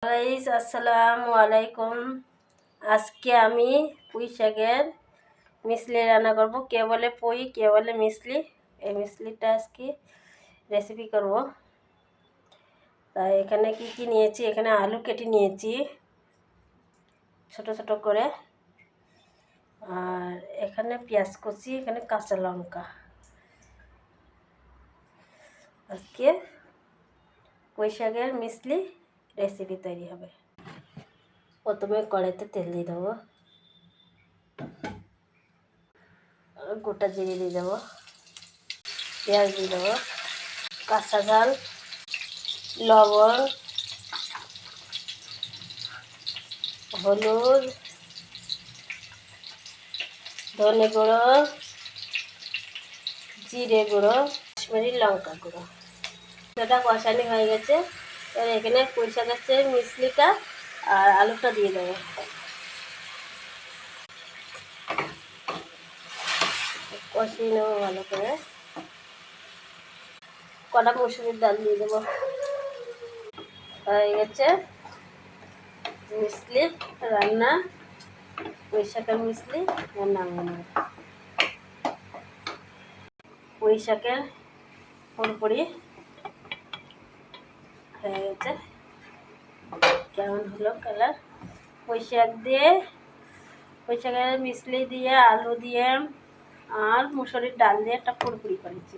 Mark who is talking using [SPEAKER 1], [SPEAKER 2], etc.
[SPEAKER 1] Guys আসসালামু আলাইকুম। আজকে আমি পুঁই শাকের মিসলি রান্না করব। কে বলে পুঁই, কে বলে মিসলি। এই মিসলিটা আজকে রেসিপি করব। তাই এখানে কি কি নিয়েছি, এখানে আলু কেটে নিয়েছি ছোট ছোট করে, আর এখানে পেঁয়াজ কুচি, এখানে কাঁচা লঙ্কা। আজকে পুঁই শাকের মিসলি রেসিপি তৈরি হবে। প্রথমে কড়াইতে তেল দিয়ে দেবো, গোটা জিরে দিয়ে দেবো, পেঁয়াজ দিয়ে দেবো, কাঁচা ঝাল, লবণ, হলুদ, ধনে গুঁড়ো, জিরে গুঁড়ো, কাশ্মীরি লঙ্কা গুঁড়ো। সেটা কষানি হয়ে গেছে। এবার এখানে পুঁই শাকের মিসলিটা আর আলুটা দিয়ে দেবো। কষিয়ে নেবো ভালো করে। কটা মসুরির ডাল দিয়ে দেবো। হয়ে গেছে মিসলি রান্না, পুঁই শাকের মিসলি রান্না বানাবো। পুঁই শাকের পুরোপুরি হয়ে গেছে। কেমন হলো কালার। পুঁই শাকের মিসলি দিয়ে, আলু দিয়ে আর মুসুরির ডাল দিয়ে একটা পুরোপুরি করেছি।